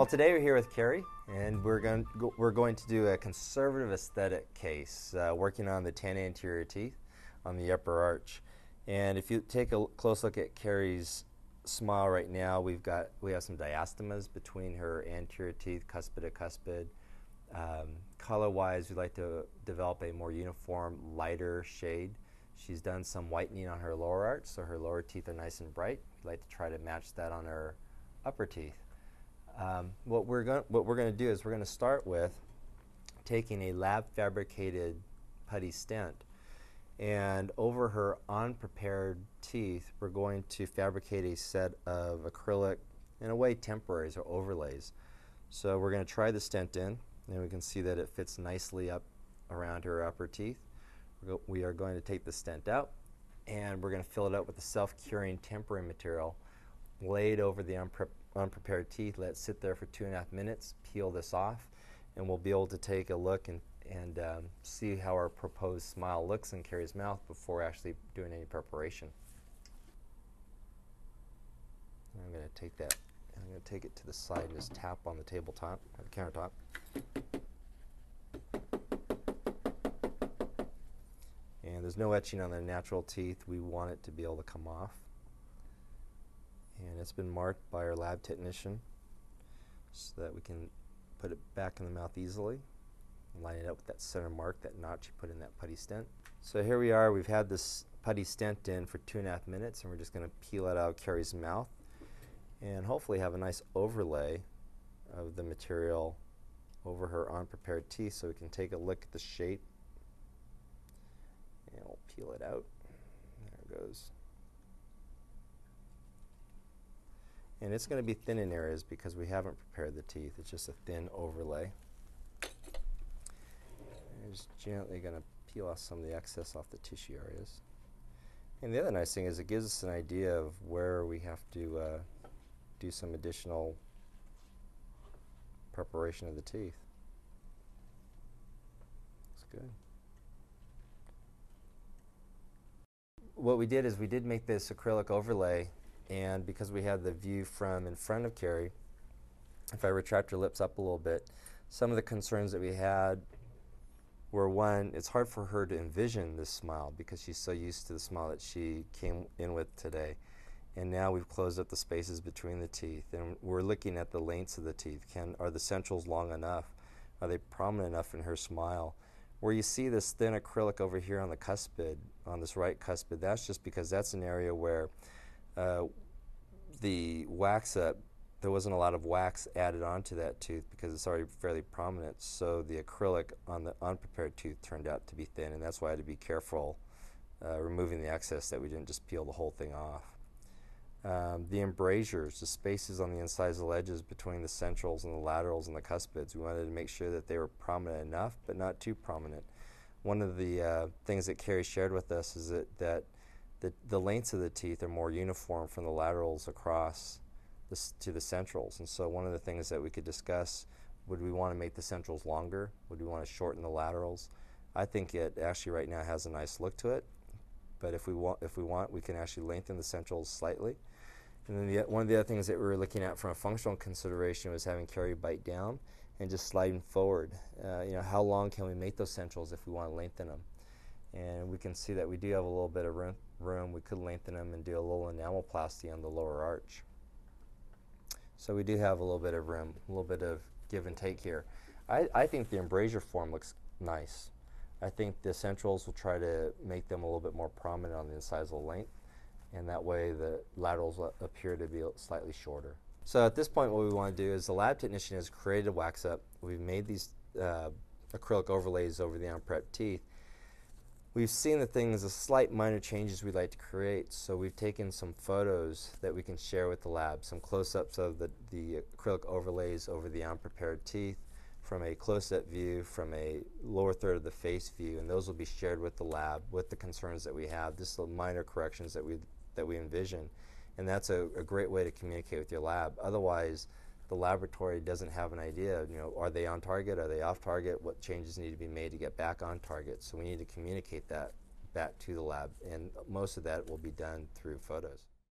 Well, today we're here with Carrie, and we're going to do a conservative aesthetic case, working on the 10 anterior teeth on the upper arch. And if you take a close look at Carrie's smile right now, we have some diastemas between her anterior teeth, cuspid to cuspid. Color-wise, we'd like to develop a more uniform, lighter shade. She's done some whitening on her lower arch, so her lower teeth are nice and bright. We'd like to try to match that on her upper teeth. What we're going to do is we're going to start with taking a lab fabricated putty stent, and over her unprepared teeth we're going to fabricate a set of acrylic, in a way, temporaries or overlays. So we're going to try the stent in, and we can see that it fits nicely up around her upper teeth. We are going to take the stent out, and we're going to fill it up with a self-curing temporary material laid over the unprepared teeth. Let it sit there for 2.5 minutes, peel this off, and we'll be able to take a look and see how our proposed smile looks in Carrie's mouth before actually doing any preparation. I'm going to take that, and I'm going to take it to the side and just tap on the tabletop, or the countertop. And there's no etching on the natural teeth. We want it to be able to come off. And it's been marked by our lab technician so that we can put it back in the mouth easily and line it up with that center mark, that notch you put in that putty stent. So here we are. We've had this putty stent in for 2.5 minutes, and we're just going to peel it out of Carrie's mouth and hopefully have a nice overlay of the material over her unprepared teeth so we can take a look at the shape. And we'll peel it out. There it goes. And it's going to be thin in areas because we haven't prepared the teeth. It's just a thin overlay. I'm just gently going to peel off some of the excess off the tissue areas. And the other nice thing is it gives us an idea of where we have to do some additional preparation of the teeth. Looks good. What we did is we did make this acrylic overlay, and because we had the view from in front of Carrie, if I retract her lips up a little bit, some of the concerns that we had were, one, it's hard for her to envision this smile because she's so used to the smile that she came in with today. And now we've closed up the spaces between the teeth, and we're looking at the lengths of the teeth. Are the centrals long enough? Are they prominent enough in her smile? Where you see this thin acrylic over here on the cuspid, on this right cuspid, that's just because that's an area where the wax up, there wasn't a lot of wax added onto that tooth because it's already fairly prominent, so the acrylic on the unprepared tooth turned out to be thin, and that's why I had to be careful removing the excess, that we didn't just peel the whole thing off. The embrasures, the spaces on the incisal edges between the centrals and the laterals and the cuspids, we wanted to make sure that they were prominent enough but not too prominent. One of the things that Carrie shared with us is that the lengths of the teeth are more uniform from the laterals across to the centrals. And so one of the things that we could discuss, would we want to make the centrals longer? Would we want to shorten the laterals? I think it actually right now has a nice look to it, but if we want, we can actually lengthen the centrals slightly. And then one of the other things that we were looking at from a functional consideration was having Carrie bite down and just sliding forward. How long can we make those centrals if we want to lengthen them? And we can see that we do have a little bit of room. We could lengthen them and do a little enamelplasty on the lower arch. So we do have a little bit of room, a little bit of give and take here. I think the embrasure form looks nice. I think the centrals will try to make them a little bit more prominent on the incisal length, and that way the laterals will appear to be slightly shorter. So at this point, what we want to do is the lab technician has created a wax up. We've made these acrylic overlays over the unprepped teeth. We've seen the slight minor changes we'd like to create, so we've taken some photos that we can share with the lab, some close-ups of the acrylic overlays over the unprepared teeth from a close-up view, from a lower third of the face view, and those will be shared with the lab with the concerns that we have, just the minor corrections that we envision. And that's a great way to communicate with your lab. Otherwise, the laboratory doesn't have an idea, are they on target, are they off target, what changes need to be made to get back on target. So we need to communicate that back to the lab, and most of that will be done through photos.